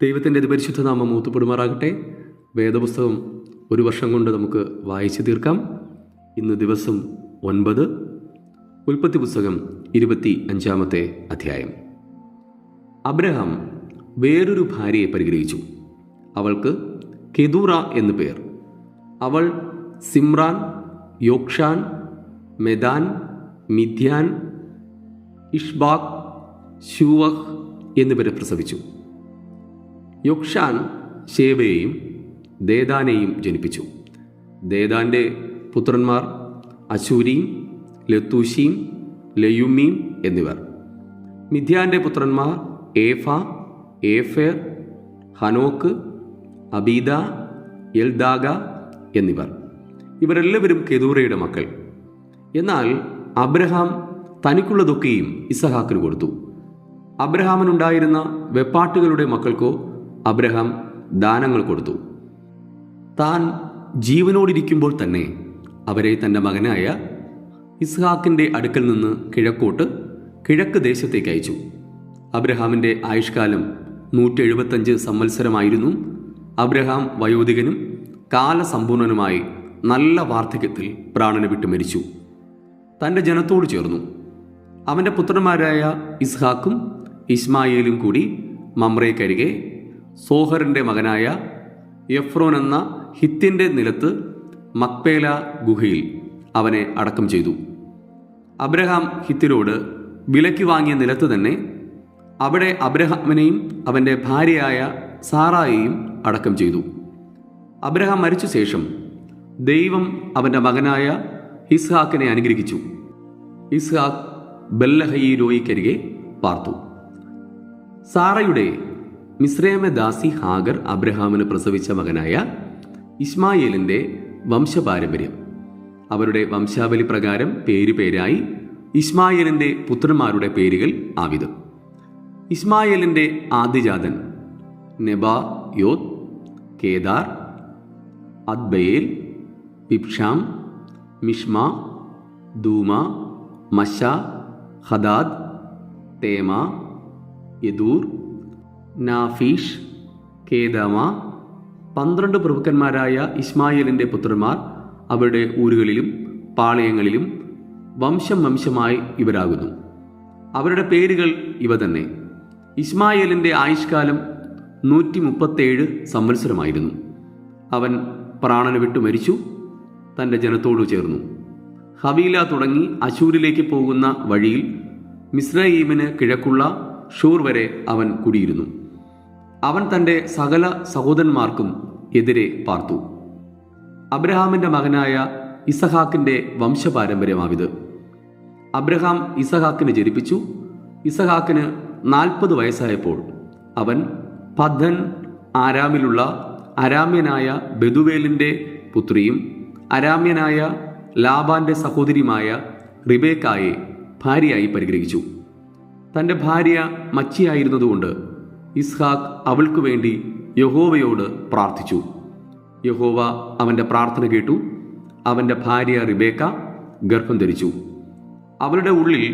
ദൈവത്തിൻ്റെ പരിശുദ്ധ നാമം മൂത്തപ്പെടുമാറാകട്ടെ. വേദപുസ്തകം ഒരു വർഷം കൊണ്ട് നമുക്ക് വായിച്ചു തീർക്കാം. ഇന്ന് ദിവസം 9. ഉൽപ്പത്തി പുസ്തകം 25-ാമത്തെ അധ്യായം. അബ്രഹാം വേറൊരു ഭാര്യയെ പരിഗ്രഹിച്ചു. അവൾക്ക് കെതൂറ എന്നു പേർ. അവൾ സിമ്രാൻ, യോക്ഷാൻ, മെദാൻ, മിദ്യാൻ, ഇഷ്ബാക്, ശൂവഹ് എന്നിവരെ പ്രസവിച്ചു. യൊക്ഷാൻ ശേബയെയും ദേദാനെയും ജനിപ്പിച്ചു. ദേദാന്റെ പുത്രന്മാർ അശൂരീം, ലത്തൂശീം, ലയുമീം എന്നിവർ. മിദ്യാന്റെ പുത്രന്മാർ ഏഫ, ഏഫേർ, ഹനോക്ക്, അബീദ, എൽദാഗ എന്നിവർ. ഇവരെല്ലാവരും കെതൂറയുടെ മക്കൾ. എന്നാൽ അബ്രഹാം തനിക്കുള്ളതൊക്കെയും ഇസഹാക്കിന് കൊടുത്തു. അബ്രഹാമിനുണ്ടായിരുന്ന വെപ്പാട്ടുകളുടെ മക്കൾക്കോ അബ്രഹാം ദാനങ്ങൾ കൊടുത്തു. താൻ ജീവനോടിരിക്കുമ്പോൾ തന്നെ അവരെ തൻ്റെ മകനായ ഇസ്ഹാക്കിൻ്റെ അടുക്കൽ നിന്ന് കിഴക്ക് ദേശത്തേക്ക് അയച്ചു. അബ്രഹാമിൻ്റെ ആയുഷ്കാലം 175 സംവത്സരമായിരുന്നു. അബ്രഹാം വയോധികനും കാലസമ്പൂർണനുമായി നല്ല വാർദ്ധക്യത്തിൽ പ്രാണനെ വിട്ടു മരിച്ചു. തൻ്റെ ജനത്തോട് ചേർന്നു. അവൻ്റെ പുത്രന്മാരായ ഇസ്ഹാക്കും ഇസ്മായേലും കൂടി മമ്രേക്കരികെ സോഹറിൻ്റെ മകനായ എഫ്രോൻ എന്ന ഹിത്തിൻ്റെ നിലത്ത് മക്പേല ഗുഹയിൽ അവനെ അടക്കം ചെയ്തു. അബ്രഹാം ഹിത്തിരോട് വിലയ്ക്ക് വാങ്ങിയ നിലത്ത് തന്നെ അവിടെ അബ്രഹാമിനെയും അവൻ്റെ ഭാര്യയായ സാറായെയും അടക്കം ചെയ്തു. അബ്രഹാം മരിച്ച ശേഷം ദൈവം അവൻ്റെ മകനായ ഇസ്ഹാക്കിനെ അനുഗ്രഹിച്ചു. ഇസ്ഹാക്ക് ബെല്ലഹയിരോയിക്കരികെ പാർത്തു. സാറയുടെ മിസ്രൈമ ദാസി ഹാഗർ അബ്രഹാമിന് പ്രസവിച്ച മകനായ ഇസ്മായേലിൻ്റെ വംശപാരമ്പര്യം. അവരുടെ വംശാവലി പ്രകാരം പേരായി ഇസ്മായേലിൻ്റെ പുത്രന്മാരുടെ പേരുകൾ ആവിധം. ഇസ്മായേലിൻ്റെ ആദ്യജാതൻ Nebaioth, Kedar, അദ്ബയേൽ, പിബ്ഷാം, Mishma, ദൂമ, മശ, Hadad, തേമ, യദൂർ, Naphish, കേദാമ. 12 പ്രഭുക്കന്മാരായ ഇസ്മായേലിൻ്റെ പുത്രന്മാർ അവരുടെ ഊരുകളിലും പാളയങ്ങളിലും വംശമായി ഇവരാകുന്നു. അവരുടെ പേരുകൾ ഇവ തന്നെ. ഇസ്മായേലിൻ്റെ ആയുഷ്കാലം 137 സംവത്സരമായിരുന്നു. അവൻ പ്രാണനെ വിട്ടു മരിച്ചു. തൻ്റെ ജനത്തോടു ചേർന്നു. ഹവീല തുടങ്ങി അശൂരിലേക്ക് പോകുന്ന വഴിയിൽ മിസ്രയീമിന് കിഴക്കുള്ള ഷൂർ വരെ അവൻ കുടിയിരുന്നു. അവൻ തൻ്റെ സകല സഹോദരന്മാർക്കും എതിരെ പാർത്തു. അബ്രഹാമിൻ്റെ മകനായ ഇസഹാക്കിൻ്റെ വംശപാരമ്പര്യമാവിത്. അബ്രഹാം ഇസഹാക്കിനെ ജനിപ്പിച്ചു. ഇസഹാക്കിന് 40 വയസ്സായപ്പോൾ അവൻ പദ്ദൻ ആരാമിലുള്ള അരാമ്യനായ ബെതുവേലിൻ്റെ പുത്രിയും അരാമ്യനായ ലാബാന്റെ സഹോദരിയുമായ റിബേക്കായെ ഭാര്യയായി പരിഗ്രഹിച്ചു. തൻ്റെ ഭാര്യ മച്ചിയായിരുന്നതുകൊണ്ട് ഇസ്ഹാക്ക് അവൾക്കു വേണ്ടി യഹോവയോട് പ്രാർത്ഥിച്ചു. യഹോവ അവൻ്റെ പ്രാർത്ഥന കേട്ടു. അവൻ്റെ ഭാര്യ റിബേക്ക ഗർഭം ധരിച്ചു. അവളുടെ ഉള്ളിൽ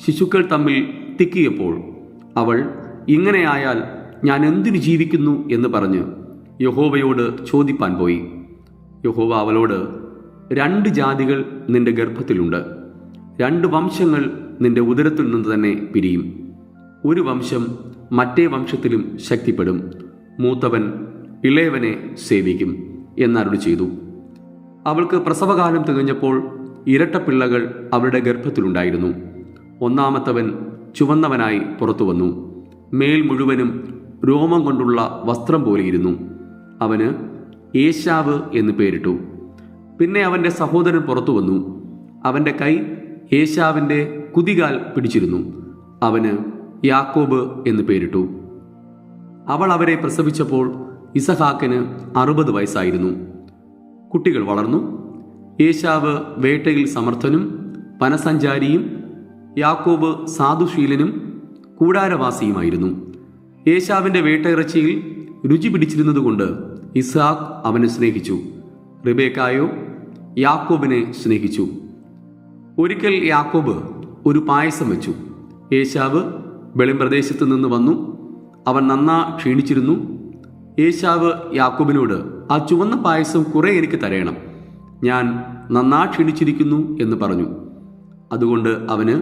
ശിശുക്കൾ തമ്മിൽ തിക്കിയപ്പോൾ അവൾ, ഇങ്ങനെയായാൽ ഞാൻ എന്തിനു ജീവിക്കുന്നു എന്ന് പറഞ്ഞ് യഹോവയോട് ചോദിപ്പാൻ പോയി. യഹോവ അവളോട്, 2 ജാതികൾ നിന്റെ ഗർഭത്തിലുണ്ട്. 2 വംശങ്ങൾ നിന്റെ ഉദരത്തിൽ നിന്ന് തന്നെ പിരിയും. ഒരു വംശം മറ്റേ വംശത്തിലും ശക്തിപ്പെടും. മൂത്തവൻ ഇളയവനെ സേവിക്കും എന്നരുളി ചെയ്തു. അവൾക്ക് പ്രസവകാലം തികഞ്ഞപ്പോൾ ഇരട്ടപ്പിള്ളകൾ അവളുടെ ഗർഭത്തിലുണ്ടായിരുന്നു. 1-ാമത്തവൻ ചുവന്നവനായി പുറത്തു വന്നു. മേൽ മുഴുവനും രോമം കൊണ്ടുള്ള വസ്ത്രം പോലെയിരുന്നു. അവന് ഏശാവ് എന്ന് പേരിട്ടു. പിന്നെ അവൻ്റെ സഹോദരൻ പുറത്തു വന്നു. അവൻ്റെ കൈ ഏശാവിൻ്റെ കുതികാൽ പിടിച്ചിരുന്നു. അവന് യാക്കോബ് എന്ന് പേരിട്ടു. അവൾ അവരെ പ്രസവിച്ചപ്പോൾ ഇസഹാക്കിന് 60 വയസ്സായിരുന്നു. കുട്ടികൾ വളർന്നു. ഏശാവ് വേട്ടയിൽ സമർത്ഥനും വനസഞ്ചാരിയും യാക്കോബ് സാധുശീലനും കൂടാരവാസിയുമായിരുന്നു. ഏശാവിൻ്റെ വേട്ടയിറച്ചിയിൽ രുചി പിടിച്ചിരുന്നതുകൊണ്ട് ഇസ്ഹാക്ക് അവനെ സ്നേഹിച്ചു. റിബേക്കായോ യാക്കോബിനെ സ്നേഹിച്ചു. ഒരിക്കൽ യാക്കോബ് ഒരു പായസം വെച്ചു. ഏശാവ് വെളിമ്പ്രദേശത്ത് നിന്ന് വന്നു. അവൻ നന്നാ ക്ഷീണിച്ചിരുന്നു. ഏശാവ് യാക്കോബിനോട്, ആ ചുവന്ന പായസം കുറെ എനിക്ക് തരയണം, ഞാൻ നന്നാ ക്ഷീണിച്ചിരിക്കുന്നു എന്ന് പറഞ്ഞു. അതുകൊണ്ട് അവന്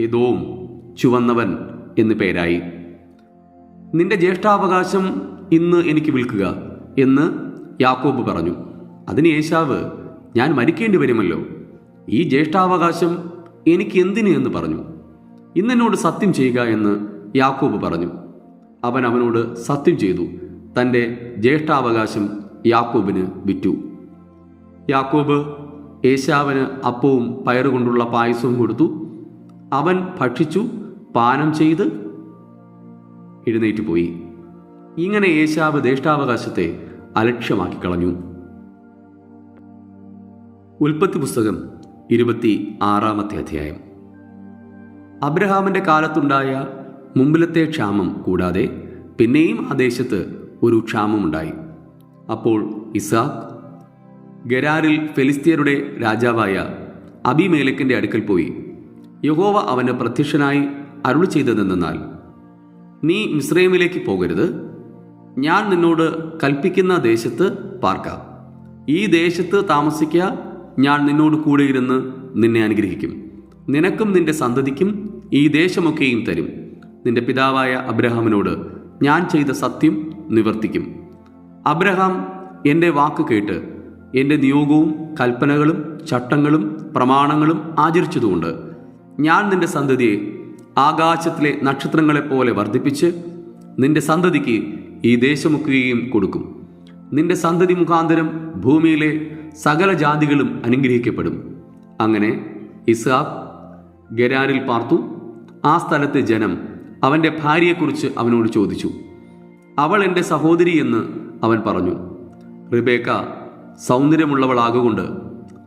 ഏദോം, ചുവന്നവൻ എന്ന് പേരായി. നിന്റെ ജ്യേഷ്ഠാവകാശം ഇന്ന് എനിക്ക് വിൽക്കുക എന്ന് യാക്കോബ് പറഞ്ഞു. അതിന് ഏശാവ്, ഞാൻ മരിക്കേണ്ടി വരുമല്ലോ, ഈ ജ്യേഷ്ഠാവകാശം എനിക്ക് എന്തിന് എന്ന് പറഞ്ഞു. ഇന്നെന്നോട് സത്യം ചെയ്യുക എന്ന് യാക്കോബ് പറഞ്ഞു. അവൻ അവനോട് സത്യം ചെയ്തു. തൻ്റെ ജ്യേഷ്ഠാവകാശം യാക്കോബിന് വിറ്റു. യാക്കോബ് ഏശാവിന് അപ്പവും പയറുകൊണ്ടുള്ള പായസവും കൊടുത്തു. അവൻ ഭക്ഷിച്ചു, പാനം ചെയ്ത് എഴുന്നേറ്റ് പോയി. ഇങ്ങനെ ഏശാവ് ജ്യേഷ്ഠാവകാശത്തെ അലക്ഷ്യമാക്കി കളഞ്ഞു. ഉൽപ്പത്തി പുസ്തകം 26 അധ്യായം. അബ്രഹാമിന്റെ കാലത്തുണ്ടായ മുമ്പിലത്തെ ക്ഷാമം കൂടാതെ പിന്നെയും ആ ദേശത്ത് ഒരു ക്ഷാമമുണ്ടായി. അപ്പോൾ ഇസ്ഹാക്ക് ഗെരാരിൽ ഫെലിസ്ത്യരുടെ രാജാവായ അബീമേലെക്കിന്റെ അടുക്കൽ പോയി. യഹോവ അവന് പ്രത്യക്ഷനായി അരുളി ചെയ്തതെന്നാൽ, നീ മിസ്രൈമിലേക്ക് പോകരുത്, ഞാൻ നിന്നോട് കൽപ്പിക്കുന്ന ദേശത്ത് പാർക്കാം. ഈ ദേശത്ത് താമസിക്ക, ഞാൻ നിന്നോട് കൂടെ ഇരുന്ന് നിന്നെ അനുഗ്രഹിക്കും. നിനക്കും നിന്റെ സന്തതിക്കും ഈ ദേശമൊക്കെയും തരും. നിന്റെ പിതാവായ അബ്രഹാമിനോട് ഞാൻ ചെയ്ത സത്യം നിവർത്തിക്കും. അബ്രഹാം എൻ്റെ വാക്ക് കേട്ട് എൻ്റെ നിയോഗവും കൽപ്പനകളും ചട്ടങ്ങളും പ്രമാണങ്ങളും ആചരിച്ചതുകൊണ്ട് ഞാൻ നിന്റെ സന്തതിയെ ആകാശത്തിലെ നക്ഷത്രങ്ങളെപ്പോലെ വർദ്ധിപ്പിച്ച് നിന്റെ സന്തതിക്ക് ഈ ദേശമൊക്കെയും കൊടുക്കും. നിന്റെ സന്തതി മുഖാന്തരം ഭൂമിയിലെ സകല ജാതികളും അനുഗ്രഹിക്കപ്പെടും. അങ്ങനെ ഇസ്ഹാക്ക് ഗെരാരിൽ പാർത്തു. ആ സ്ഥലത്തെ ജനം അവൻ്റെ ഭാര്യയെക്കുറിച്ച് അവനോട് ചോദിച്ചു. അവൾ എൻ്റെ സഹോദരി എന്ന് അവൻ പറഞ്ഞു. റിബേക്ക സൗന്ദര്യമുള്ളവളാകൊണ്ട്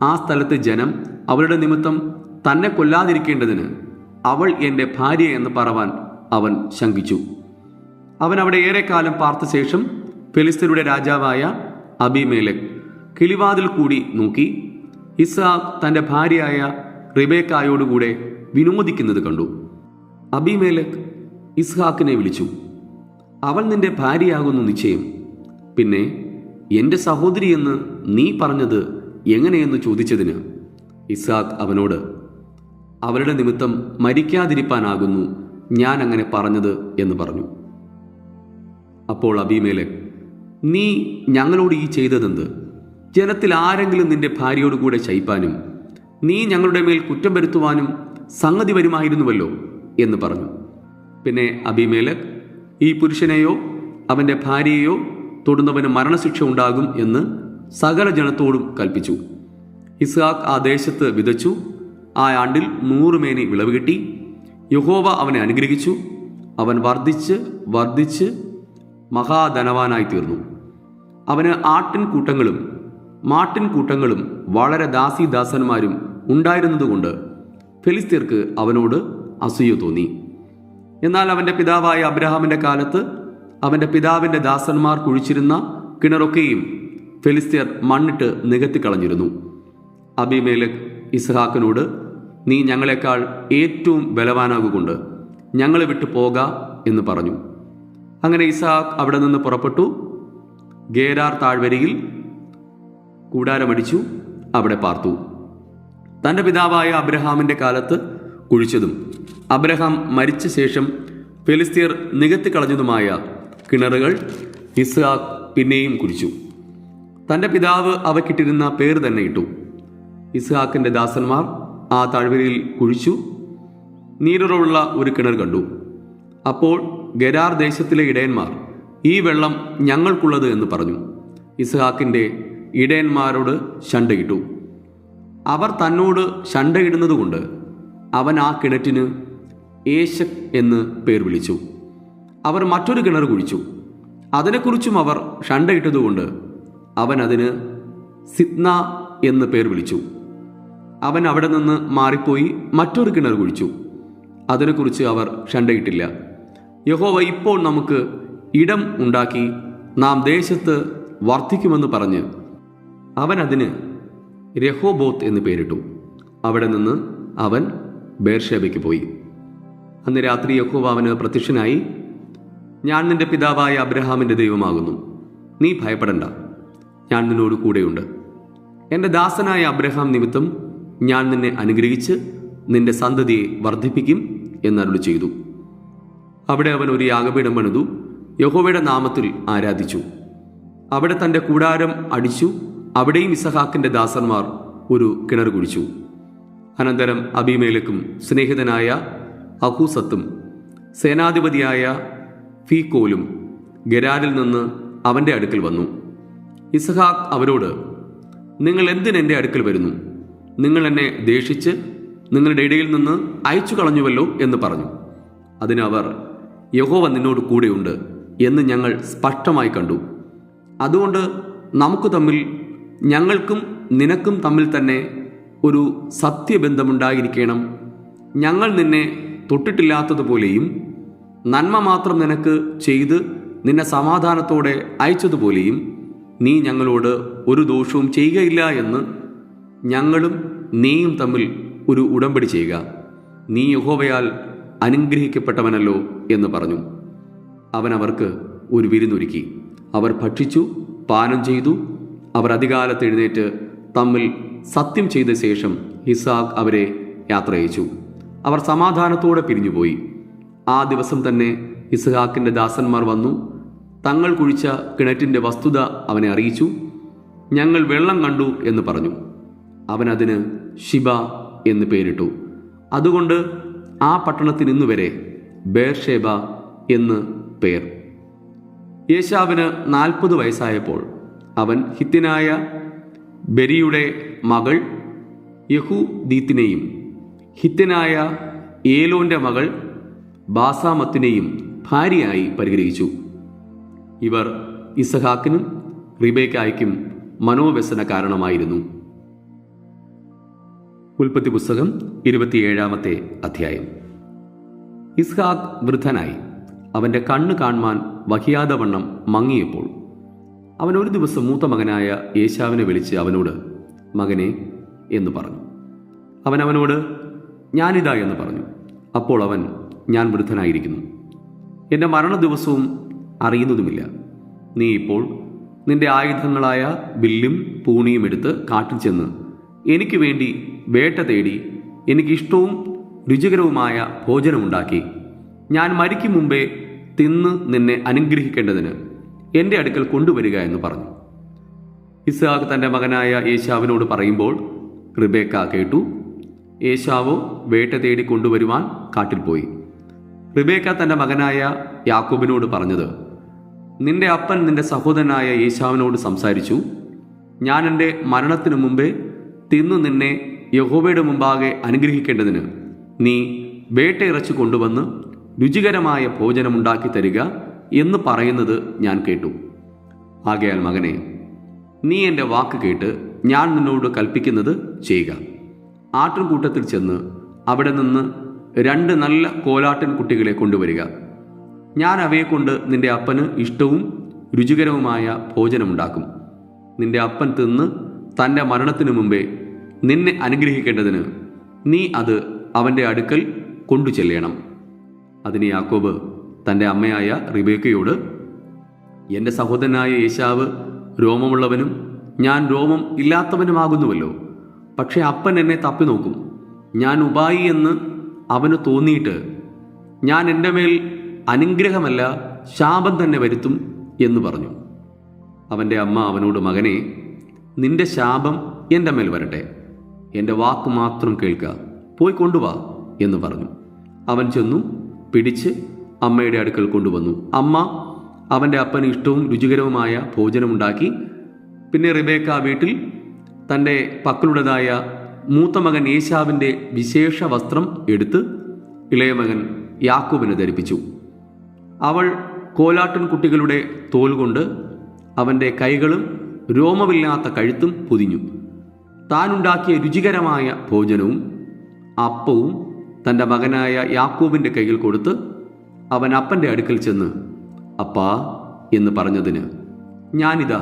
ആ സ്ഥലത്തെ ജനം അവളുടെ നിമിത്തം തന്നെ കൊല്ലാതിരിക്കേണ്ടതിന് അവൾ എൻ്റെ ഭാര്യ എന്ന് പറവാൻ അവൻ ശങ്കിച്ചു. അവൻ അവിടെ ഏറെക്കാലം പാർത്ത ശേഷം ഫെലിസ്ത്യരുടെ രാജാവായ അബീമേലെക്ക് കിളിവാതിൽ കൂടി നോക്കി ഇസ്ഹാക്ക് തൻ്റെ ഭാര്യയായ റിബേക്കായോടുകൂടെ വിനോദിക്കുന്നത് കണ്ടു. അബീമേലെക്ക് ഇസ്ഹാക്കിനെ വിളിച്ചു. അവൾ നിന്റെ ഭാര്യയാകുന്നു നിശ്ചയം. പിന്നെ എൻ്റെ സഹോദരി എന്ന് നീ പറഞ്ഞത് എങ്ങനെയെന്ന് ചോദിച്ചതിന് ഇസ്ഹാക്ക് അവനോട്, അവരുടെ നിമിത്തം മരിക്കാതിരിപ്പാനാകുന്നു ഞാൻ അങ്ങനെ പറഞ്ഞത് എന്ന് പറഞ്ഞു. അപ്പോൾ അബീമേലെക്ക്, നീ ഞങ്ങളോട് ഈ ചെയ്തതെന്ത്? ജനത്തിൽ ആരെങ്കിലും നിന്റെ ഭാര്യയോടുകൂടെ ശയിപ്പാനും നീ ഞങ്ങളുടെ മേൽ കുറ്റം വരുത്തുവാനും സംഗതി വരുമായിരുന്നുവല്ലോ എന്ന് പറഞ്ഞു. പിന്നെ അബീമേലെക്ക്, ഈ പുരുഷനെയോ അവൻ്റെ ഭാര്യയെയോ തൊടുന്നവന് മരണശിക്ഷ ഉണ്ടാകും എന്ന് സകല ജനത്തോടും കൽപ്പിച്ചു. ഇസ്ഹാക്ക് ആ ദേശത്ത് വിതച്ചു. ആ ആണ്ടിൽ 100 മേനി വിളവ് കിട്ടി. യഹോവ അവനെ അനുഗ്രഹിച്ചു. അവൻ വർദ്ധിച്ച് വർദ്ധിച്ച് മഹാധനവാനായി തീർന്നു. അവന് ആട്ടിൻകൂട്ടങ്ങളും മാട്ടിൻകൂട്ടങ്ങളും വളരെ ദാസീദാസന്മാരും ഉണ്ടായിരുന്നതുകൊണ്ട് ഫെലിസ്ത്യർക്ക് അവനോട് അസൂയ തോന്നി. എന്നാൽ അവൻ്റെ പിതാവായ അബ്രഹാമിൻ്റെ കാലത്ത് അവൻ്റെ പിതാവിൻ്റെ ദാസന്മാർ കുഴിച്ചിരുന്ന കിണറൊക്കെയും ഫെലിസ്ത്യർ മണ്ണിട്ട് നികത്തിക്കളഞ്ഞിരുന്നു. അബീമേലെക്ക് ഇസ്ഹാക്കിനോട്, നീ ഞങ്ങളെക്കാൾ ഏറ്റവും ബലവാനാകുകൊണ്ട് ഞങ്ങളെ വിട്ടു പോക എന്ന് പറഞ്ഞു. അങ്ങനെ ഇസ്ഹാക്ക് അവിടെ നിന്ന് പുറപ്പെട്ടു. ഗേരാർ താഴ്വരയിൽ കൂടാരമടിച്ചു, അവിടെ പാർത്തു. തൻ്റെ പിതാവായ അബ്രഹാമിൻ്റെ കാലത്ത് കുഴിച്ചതും അബ്രഹാം മരിച്ച ശേഷം ഫെലിസ്ത്യർ നികത്തിക്കളഞ്ഞതുമായ കിണറുകൾ ഇസ്ഹാക്ക് പിന്നെയും കുഴിച്ചു. തൻ്റെ പിതാവ് അവയ്ക്കിട്ടിരുന്ന പേര് തന്നെ ഇട്ടു. ഇസ്ഹാക്കിൻ്റെ ദാസന്മാർ ആ താഴ്വരയിൽ കുഴിച്ചു നീരുറവുള്ള ഒരു കിണർ കണ്ടു. അപ്പോൾ ഗെരാർ ദേശത്തിലെ ഇടയന്മാർ, ഈ വെള്ളം ഞങ്ങൾക്കുള്ളത് എന്ന് പറഞ്ഞു. ഇസ്ഹാക്കിൻ്റെ ഇടയന്മാരോട് ശണ്ടയിട്ടു. അവർ തന്നോട് ശണ്ടയിടുന്നതുകൊണ്ട് അവൻ ആ കിണറ്റിന് ഏശക് എന്ന് പേർ വിളിച്ചു. അവർ മറ്റൊരു കിണർ കുഴിച്ചു. അതിനെക്കുറിച്ചും അവർ ശണ്ടയിട്ടതുകൊണ്ട് അവൻ അതിന് സിത്ന എന്ന് പേർ വിളിച്ചു. അവൻ അവിടെ നിന്ന് മാറിപ്പോയി മറ്റൊരു കിണർ കുഴിച്ചു. അതിനെക്കുറിച്ച് അവർ ശണ്ടയിട്ടില്ല. യഹോവ ഇപ്പോൾ നമുക്ക് ഇടം ഉണ്ടാക്കി നാം ദേശത്ത് വർദ്ധിക്കുമെന്ന് പറഞ്ഞ് അവൻ അതിന് രഹോബോത്ത് എന്ന് പേരിട്ടു. അവിടെ നിന്ന് അവൻ ബേർഷേബയ്ക്ക് പോയി. അന്ന് രാത്രി യഹോവ അവന് പ്രത്യക്ഷനായി, ഞാൻ നിന്റെ പിതാവായ അബ്രഹാമിൻ്റെ ദൈവമാകുന്നു. നീ ഭയപ്പെടണ്ട, ഞാൻ നിന്നോട് കൂടെയുണ്ട്. എൻ്റെ ദാസനായ അബ്രഹാം നിമിത്തം ഞാൻ നിന്നെ അനുഗ്രഹിച്ച് നിന്റെ സന്തതിയെ വർദ്ധിപ്പിക്കും എന്നരുളി ചെയ്തു. അവിടെ അവൻ ഒരു യാഗപീഠം പണിതു യഹോവയുടെ നാമത്തിൽ ആരാധിച്ചു. അവിടെ തൻ്റെ കൂടാരം അടിച്ചു. അവിടെയും ഇസഹാക്കിൻ്റെ ദാസന്മാർ ഒരു കിണർ കുഴിച്ചു. അനന്തരം അബീമേലെക്കും സ്നേഹിതനായ അഹൂസത്തും സേനാധിപതിയായ ഫീക്കോലും ഗെരാരിൽ നിന്ന് അവൻ്റെ അടുക്കൽ വന്നു. ഇസഹാക്ക് അവരോട്, നിങ്ങൾ എന്തിനെൻ്റെ അടുക്കൽ വരുന്നു? നിങ്ങൾ എന്നെ ദേഷിച്ച് നിങ്ങളുടെ ഇടയിൽ നിന്ന് അയച്ചു കളഞ്ഞുവല്ലോ എന്ന് പറഞ്ഞു. അതിനവർ, യഹോവ നിന്നോട് കൂടെയുണ്ട് എന്ന് ഞങ്ങൾ സ്പഷ്ടമായി കണ്ടു. അതുകൊണ്ട് നമുക്ക് തമ്മിൽ, ഞങ്ങൾക്കും നിനക്കും തമ്മിൽ തന്നെ ഒരു സത്യബന്ധമുണ്ടായിരിക്കണം. ഞങ്ങൾ നിന്നെ തൊട്ടിട്ടില്ലാത്തതുപോലെയും നന്മ മാത്രം നിനക്ക് ചെയ്ത് നിന്നെ സമാധാനത്തോടെ അയച്ചതുപോലെയും നീ ഞങ്ങളോട് ഒരു ദോഷവും ചെയ്യുകയില്ല എന്ന് ഞങ്ങളും നീയും തമ്മിൽ ഒരു ഉടമ്പടി ചെയ്യുക. നീ യഹോവയാൽ അനുഗ്രഹിക്കപ്പെട്ടവനല്ലോ എന്ന് പറഞ്ഞു. അവൻ അവർക്ക് ഒരു വിരുന്നൊരുക്കി. അവർ ഭക്ഷിച്ചു, പാനം ചെയ്തു. അവർ അതികാലത്ത് എഴുന്നേറ്റ് തമ്മിൽ സത്യം ചെയ്ത ശേഷം ഇസാക്ക് അവരെ യാത്രയച്ചു. അവർ സമാധാനത്തോടെ പിരിഞ്ഞുപോയി. ആ ദിവസം തന്നെ ഇസ്ഹാക്കിൻ്റെ ദാസന്മാർ വന്നു തങ്ങൾ കുഴിച്ച കിണറ്റിൻ്റെ വസ്തുത അവനെ അറിയിച്ചു. ഞങ്ങൾ വെള്ളം കണ്ടു എന്ന് പറഞ്ഞു. അവൻ അതിന് ഷിബ എന്ന് പേരിട്ടു. അതുകൊണ്ട് ആ പട്ടണത്തിന് ഇന്നുവരെ ബേർഷേബ എന്ന് പേർ. യേശാവിന് 40 വയസ്സായപ്പോൾ അവൻ ഹിത്യനായ ബെരിയുടെ മകൾ യഹൂദീത്തിനെയും ഹിത്യനായ ഏലോന്റെ മകൾ ബാസാമത്തിനെയും ഭാര്യയായി പരിഗ്രഹിച്ചു. ഇവർ ഇസഹാക്കിനും റിബേക്കായ്ക്കും മനോവ്യസന കാരണമായിരുന്നു. ഉൽപ്പത്തി പുസ്തകം 27-ാമത്തെ അധ്യായം. ഇസ്ഹാക്ക് വൃദ്ധനായി. അവൻ്റെ കണ്ണ് കാണുവാൻ വഹിയാതെ വണ്ണം മങ്ങിയപ്പോൾ അവൻ ഒരു ദിവസം മൂത്ത മകനായ ഏശാവിനെ വിളിച്ച് അവനോട്, മകനെ എന്ന് പറഞ്ഞു. അവൻ അവനോട്, ഞാനിതാ എന്ന് പറഞ്ഞു. അപ്പോൾ അവൻ, ഞാൻ വൃദ്ധനായിരിക്കുന്നു, എൻ്റെ മരണ ദിവസവും അറിയുന്നതുമില്ല. നീ ഇപ്പോൾ നിന്റെ ആയുധങ്ങളായ വില്ലും പൂണിയും എടുത്ത് കാട്ടിൽ ചെന്ന് എനിക്ക് വേണ്ടി വേട്ട തേടി എനിക്കിഷ്ടവും രുചികരവുമായ ഭോജനമുണ്ടാക്കി ഞാൻ മരിക്കും മുമ്പേ തിന്ന് നിന്നെ അനുഗ്രഹിക്കേണ്ടതിന് എൻ്റെ അടുക്കൽ കൊണ്ടുവരിക എന്ന് പറഞ്ഞു. ഇസ്ഹാക്ക് തൻ്റെ മകനായ ഏശാവിനോട് പറയുമ്പോൾ റിബേക്ക കേട്ടു. ഏശാവോ വേട്ട തേടി കൊണ്ടുവരുവാൻ കാട്ടിൽ പോയി. റിബേക്ക തൻ്റെ മകനായ യാക്കോബിനോട് പറഞ്ഞത്, നിന്റെ അപ്പൻ നിന്റെ സഹോദരനായ ഏശാവിനോട് സംസാരിച്ചു. ഞാൻ എൻ്റെ മരണത്തിനു മുമ്പേ തിന്നു നിന്നെ യഹോവയുടെ മുമ്പാകെ അനുഗ്രഹിക്കേണ്ടതിന് നീ വേട്ടയിറച്ചി കൊണ്ടുവന്ന് രുചികരമായ ഭോജനമുണ്ടാക്കി തരിക എന്ന് പറയുന്നത് ഞാൻ കേട്ടു. ആകയാൽ മകനെ, നീ എൻ്റെ വാക്ക് കേട്ട് ഞാൻ നിന്നോട് കൽപ്പിക്കുന്നത് ചെയ്യുക. ആട്ടിൻകൂട്ടത്തിൽ ചെന്ന് അവിടെ നിന്ന് 2 നല്ല കോലാട്ടിൻ കുട്ടികളെ കൊണ്ടുവരിക. ഞാൻ അവയെക്കൊണ്ട് നിന്റെ അപ്പന് ഇഷ്ടവും രുചികരവുമായ ഭോജനമുണ്ടാക്കും. നിന്റെ അപ്പൻ തിന്ന് തൻ്റെ മരണത്തിനു മുമ്പേ നിന്നെ അനുഗ്രഹിക്കേണ്ടതിന് നീ അത് അവൻ്റെ അടുക്കൽ കൊണ്ടു ചെല്ലണം. അതിന് യാക്കോബ് തൻ്റെ അമ്മയായ റിബേക്കയോട്, എൻ്റെ സഹോദരനായ ഏശാവ് രോമമുള്ളവനും ഞാൻ രോമം ഇല്ലാത്തവനുമാകുന്നുവല്ലോ. പക്ഷേ അപ്പൻ എന്നെ തപ്പി നോക്കും. ഞാൻ ഉപായി എന്ന് അവന് തോന്നിയിട്ട് ഞാൻ എൻ്റെ മേൽ അനുഗ്രഹമല്ല ശാപം തന്നെ വരുത്തും എന്ന് പറഞ്ഞു. അവൻ്റെ അമ്മ അവനോട്, മകനെ, നിന്റെ ശാപം എൻ്റെ മേൽ വരട്ടെ, എൻ്റെ വാക്ക് മാത്രം കേൾക്കുക, പോയി കൊണ്ടുവാ എന്ന് പറഞ്ഞു. അവൻ ചെന്നു പിടിച്ച് അമ്മയുടെ അടുക്കൽ കൊണ്ടുവന്നു. അമ്മ അവൻ്റെ അപ്പന് ഇഷ്ടവും രുചികരവുമായ ഭോജനമുണ്ടാക്കി. പിന്നെ റിബേക്ക വീട്ടിൽ തൻ്റെ പക്കളുടേതായ മൂത്ത മകൻ ഏശാവിൻ്റെ വിശേഷ വസ്ത്രം എടുത്ത് ഇളയ മകൻ യാക്കോബിനെ ധരിപ്പിച്ചു. അവൾ കോലാട്ടിൻ കുട്ടികളുടെ തോൽ കൊണ്ട് അവൻ്റെ കൈകളും രോമമില്ലാത്ത കഴുത്തും പൊതിഞ്ഞു. താനുണ്ടാക്കിയ രുചികരമായ ഭോജനവും അപ്പവും തൻ്റെ മകനായ യാക്കോബിൻ്റെ കയ്യിൽ കൊടുത്ത് അവൻ അപ്പൻ്റെ അടുക്കൽ ചെന്ന്, അപ്പാ എന്ന് പറഞ്ഞതിന്, ഞാനിതാ,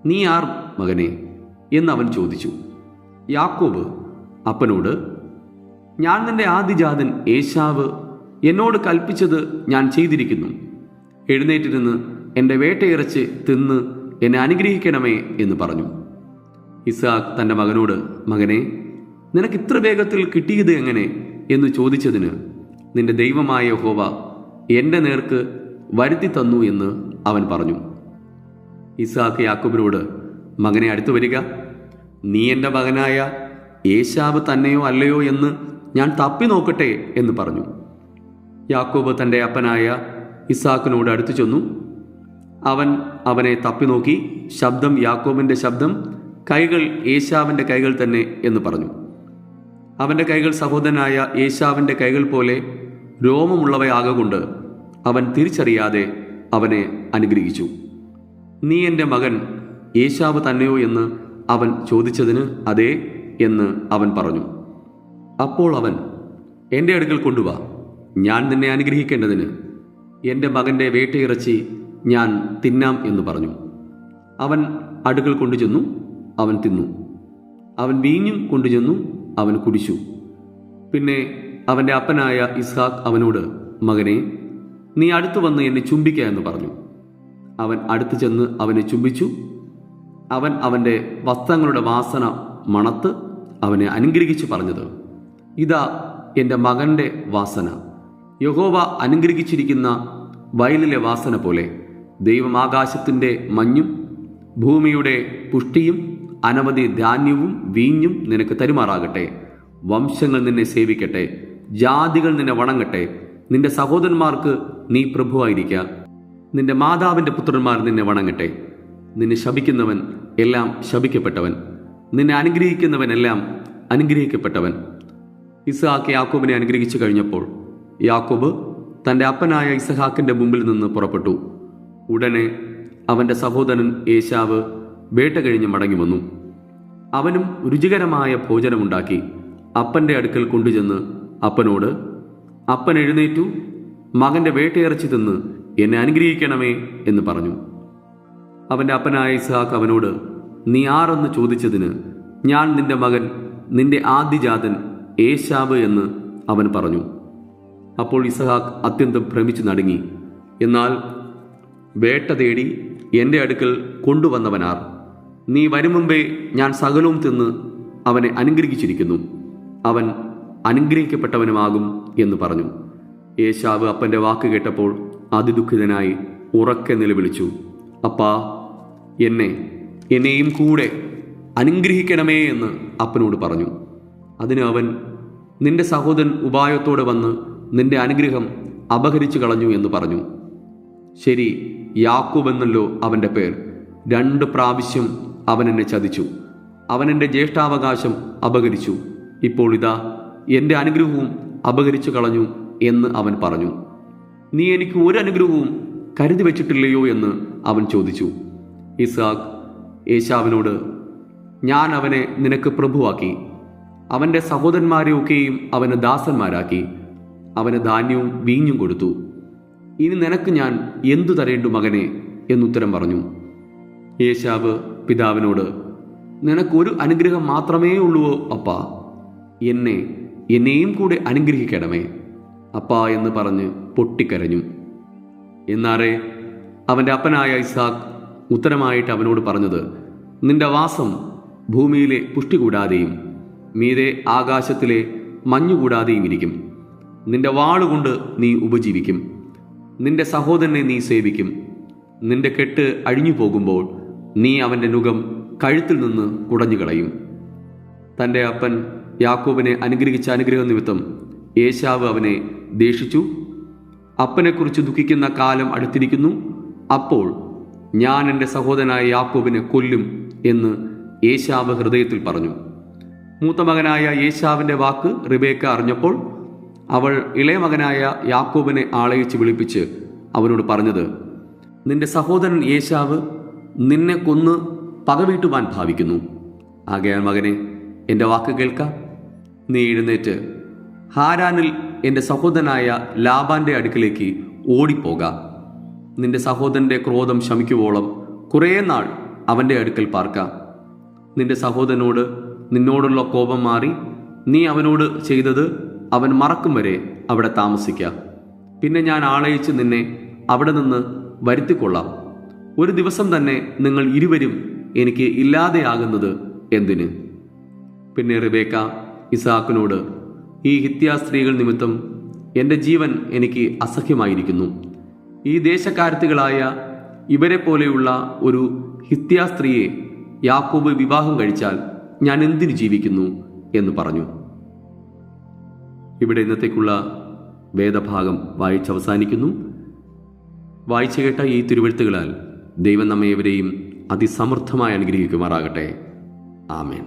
നീ ആർ മകനെ എന്നവൻ ചോദിച്ചു. യാക്കോബ് അപ്പനോട്, ഞാൻ നിന്റെ ആദിജാതൻ ഏശാവ് എന്നോട് കൽപ്പിച്ചത് ഞാൻ ചെയ്തിരിക്കുന്നു. എഴുന്നേറ്റിരുന്ന് എൻ്റെ വേട്ടയിറച്ചി തിന്ന് എന്നെ അനുഗ്രഹിക്കണമേ എന്ന് പറഞ്ഞു. ഇസ്ഹാക്ക് തൻ്റെ മകനോട്, മകനെ, നിനക്ക് ഇത്ര വേഗത്തിൽ കിട്ടിയത് എങ്ങനെ എന്ന് ചോദിച്ചതിന്, നിന്റെ ദൈവമായ യഹോവ എൻ്റെ നേർക്ക് വരുത്തി തന്നു എന്ന് അവൻ പറഞ്ഞു. ഇസ്ഹാക്ക് യാക്കോബിനോട്, മകനെ, അടുത്തു വരിക, നീ എൻ്റെ മകനായ ഏശാവ് തന്നെയോ അല്ലയോ എന്ന് ഞാൻ തപ്പി നോക്കട്ടെ എന്ന് പറഞ്ഞു. യാക്കോബ് തൻ്റെ അപ്പനായ ഇസ്ഹാക്കിനോട് അടുത്തു ചെന്നു. അവൻ അവനെ തപ്പി നോക്കി. ശബ്ദം യാക്കോബിൻ്റെ ശബ്ദം, കൈകൾ ഏശാവിൻ്റെ കൈകൾ തന്നെ എന്ന് പറഞ്ഞു. അവൻ്റെ കൈകൾ സഹോദരനായ ഏശാവിൻ്റെ കൈകൾ പോലെ രോമമുള്ളവയാകൊണ്ട് അവൻ തിരിച്ചറിയാതെ അവനെ അനുഗ്രഹിച്ചു. നീ എൻ്റെ മകൻ ഏശാവ് തന്നെയോ എന്ന് അവൻ ചോദിച്ചതിന് അതെ എന്ന് അവൻ പറഞ്ഞു. അപ്പോൾ അവൻ, എൻ്റെ അടുക്കൽ കൊണ്ടുവാ, ഞാൻ നിന്നെ അനുഗ്രഹിക്കേണ്ടതിന് എൻ്റെ മകൻ്റെ വേട്ടയിറച്ചി ഞാൻ തിന്നാം എന്ന് പറഞ്ഞു. അവൻ അടുക്കൽ കൊണ്ടുചെന്നു. അവൻ തിന്നു. അവൻ വീഞ്ഞും കൊണ്ടുചെന്നു. അവൻ കുടിച്ചു. പിന്നെ അവൻ്റെ അപ്പനായ ഇസ്ഹാക്ക് അവനോട്, മകനെ, നീ അടുത്തു വന്ന് എന്നെ ചുംബിക്ക എന്ന് പറഞ്ഞു. അവൻ അടുത്തു ചെന്ന് അവനെ ചുംബിച്ചു. അവൻ അവൻ്റെ വസ്ത്രങ്ങളുടെ വാസന മണത്ത് അവനെ അനുഗ്രഹിച്ചു പറഞ്ഞത്, ഇതാ എൻ്റെ മകൻ്റെ വാസന, യഹോവ അനുഗ്രഹിച്ചിരിക്കുന്ന വയലിലെ വാസന പോലെ. ദൈവം ആകാശത്തിൻ്റെ മഞ്ഞും ഭൂമിയുടെ പുഷ്ടിയും അനവധി ധാന്യവും വീഞ്ഞും നിനക്ക് തരുമാറാകട്ടെ. വംശങ്ങൾ നിന്നെ സേവിക്കട്ടെ, ജാതികൾ നിന്നെ വണങ്ങട്ടെ. നിന്റെ സഹോദരന്മാർക്ക് നീ പ്രഭുവായിരിക്ക. നിന്റെ മാതാവിൻ്റെ പുത്രന്മാർ നിന്നെ വണങ്ങട്ടെ. നിന്നെ ശപിക്കുന്നവൻ എല്ലാം ശപിക്കപ്പെട്ടവൻ, നിന്നെ അനുഗ്രഹിക്കുന്നവൻ എല്ലാം അനുഗ്രഹിക്കപ്പെട്ടവൻ. ഇസ്ഹാക്ക് യാക്കോബിനെ അനുഗ്രഹിച്ചു കഴിഞ്ഞപ്പോൾ യാക്കോബ് തൻ്റെ അപ്പനായ ഇസ്ഹാക്കിൻ്റെ മുമ്പിൽ നിന്ന് പുറപ്പെട്ടു. ഉടനെ അവൻ്റെ സഹോദരൻ ഏശാവ് വേട്ട കഴിഞ്ഞ് മടങ്ങി വന്നു. അവനും രുചികരമായ ഭോജനമുണ്ടാക്കി അപ്പൻ്റെ അടുക്കൽ കൊണ്ടുചെന്ന് അപ്പനോട്, അപ്പൻ എഴുന്നേറ്റു, മകൻ്റെ വേട്ടയിറച്ചി തിന്ന് എന്നെ അനുഗ്രഹിക്കണമേ എന്ന് പറഞ്ഞു. അവൻ്റെ അപ്പനായ ഇസ്ഹാക്ക് അവനോട്, നീ ആരെന്ന് ചോദിച്ചതിന്, ഞാൻ നിന്റെ മകൻ, നിന്റെ ആദ്യജാതൻ ഏശാവ് എന്ന് അവൻ പറഞ്ഞു. അപ്പോൾ ഇസ്ഹാക്ക് അത്യന്തം ഭ്രമിച്ചു നടുങ്ങി. എന്നാൽ വേട്ട തേടി എൻ്റെ അടുക്കൽ കൊണ്ടുവന്നവനാർ? നീ വരും മുമ്പേ ഞാൻ സകലവും തിന്ന് അവനെ അനുഗ്രഹിച്ചിരിക്കുന്നു, അവൻ അനുഗ്രഹിക്കപ്പെട്ടവനുമാകും എന്ന് പറഞ്ഞു. ഏശാവ് അപ്പൻ്റെ വാക്ക് കേട്ടപ്പോൾ അതിദുഃഖിതനായി ഉറക്കെ നിലവിളിച്ചു, അപ്പാ, എന്നെയും കൂടെ അനുഗ്രഹിക്കണമേ എന്ന് അപ്പനോട് പറഞ്ഞു. അതിന് അവൻ, നിന്റെ സഹോദരൻ ഉപായത്തോടെ വന്ന് നിന്റെ അനുഗ്രഹം അപഹരിച്ചു കളഞ്ഞു എന്ന് പറഞ്ഞു. ശരി, യാക്കൂബ് എന്നല്ലോ അവൻ്റെ പേർ. 2 പ്രാവശ്യം അവൻ എന്നെ ചതിച്ചു. അവൻ എൻ്റെ ജ്യേഷ്ഠാവകാശം അപഹരിച്ചു. ഇപ്പോൾ ഇതാ എൻ്റെ അനുഗ്രഹവും അപഹരിച്ചു കളഞ്ഞു എന്ന് അവൻ പറഞ്ഞു. നീ എനിക്ക് ഒരു അനുഗ്രഹവും കരുതി വച്ചിട്ടില്ലയോ എന്ന് അവൻ ചോദിച്ചു. ഇസ്ഹാക്ക് ഏശാവിനോട്, ഞാൻ അവനെ നിനക്ക് പ്രഭുവാക്കി, അവൻ്റെ സഹോദരന്മാരെ ഒക്കെയും അവന് ദാസന്മാരാക്കി, അവന് ധാന്യവും വീഞ്ഞും കൊടുത്തു. ഇനി നിനക്ക് ഞാൻ എന്തു തരേണ്ടു മകനെ എന്നുത്തരം പറഞ്ഞു. ഏശാവ് പിതാവിനോട്, നിനക്കൊരു അനുഗ്രഹം മാത്രമേ ഉള്ളുവോ അപ്പാ? എന്നെയും കൂടെ അനുഗ്രഹിക്കണമേ അപ്പാ എന്ന് പറഞ്ഞ് പൊട്ടിക്കരഞ്ഞു. എന്നാറേ അവൻ്റെ അപ്പനായ ഇസ്ഹാക്ക് ഉത്തരമായിട്ട് അവനോട് പറഞ്ഞത്, നിന്റെ വാസം ഭൂമിയിലെ പുഷ്ടി കൂടാതെയും മീതെ ആകാശത്തിലെ മഞ്ഞുകൂടാതെയും ഇരിക്കും. നിന്റെ വാളുകൊണ്ട് നീ ഉപജീവിക്കും. നിന്റെ സഹോദരനെ നീ സേവിക്കും. നിന്റെ കെട്ട് അഴിഞ്ഞു പോകുമ്പോൾ നീ അവൻ്റെ നുകം കഴുത്തിൽ നിന്ന് കുടഞ്ഞു കളയും. തൻ്റെ അപ്പൻ യാക്കോബിനെ അനുഗ്രഹിച്ച അനുഗ്രഹ നിമിത്തം ഏശാവ് അവനെ ദേഷിച്ചു. അപ്പനെക്കുറിച്ച് ദുഃഖിക്കുന്ന കാലം അടുത്തിരിക്കുന്നു. അപ്പോൾ ഞാൻ എൻ്റെ സഹോദരനായ യാക്കോബിനെ കൊല്ലും എന്ന് ഏശാവ് ഹൃദയത്തിൽ പറഞ്ഞു. മൂത്ത മകനായ ഏശാവിൻ്റെ വാക്ക് റിബേക്ക അറിഞ്ഞപ്പോൾ അവൾ ഇളയ മകനായ യാക്കോബിനെ ആളയിച്ച് വിളിപ്പിച്ച് അവനോട് പറഞ്ഞത്, നിന്റെ സഹോദരൻ ഏശാവ് നിന്നെ കൊന്ന് പകവീട്ടുവാൻ ഭാവിക്കുന്നു. ആകയാൽ മകനെ, എൻ്റെ വാക്ക് കേൾക്കാം. നീ എഴുന്നേറ്റ് ഹാരാനിൽ എൻ്റെ സഹോദരനായ ലാബാൻ്റെ അടുക്കിലേക്ക് ഓടിപ്പോക. നിന്റെ സഹോദരൻ്റെ ക്രോധം ശമിക്കുവോളം കുറേ നാൾ അവൻ്റെ അടുക്കൽ പാർക്കാം. നിന്റെ സഹോദരനോട് നിന്നോടുള്ള കോപം മാറി നീ അവനോട് ചെയ്തത് അവൻ മറക്കും വരെ അവിടെ താമസിക്കാം. പിന്നെ ഞാൻ ആളയച്ച് നിന്നെ അവിടെ നിന്ന് വരുത്തിക്കൊള്ളാം. ഒരു ദിവസം തന്നെ നിങ്ങൾ ഇരുവരും എനിക്ക് ഇല്ലാതെയാകുന്നത് എന്തിന്? പിന്നെ റിബേക്ക ഇസ്ഹാക്കിനോട്, ഈ ഹിത്യാ സ്ത്രീകൾ നിമിത്തം എൻ്റെ ജീവൻ എനിക്ക് അസഹ്യമായിരിക്കുന്നു. ഈ ദേശക്കാരത്തികളായ ഇവരെ പോലെയുള്ള ഒരു ഹിത്യാ സ്ത്രീയെ യാക്കോബ് വിവാഹം കഴിച്ചാൽ ഞാൻ എന്തിനു ജീവിക്കുന്നു എന്ന് പറഞ്ഞു. ഇവിടെ ഇന്നത്തേക്കുള്ള വേദഭാഗം വായിച്ചവസാനിക്കുന്നു. വായിച്ചു കേട്ട ഈ തിരുവെഴുത്തുകളാൽ ദൈവം നമ്മെ ഏവരെയും അതിസമൃദ്ധമായി അനുഗ്രഹിക്കുമാറാകട്ടെ. ആമേൻ.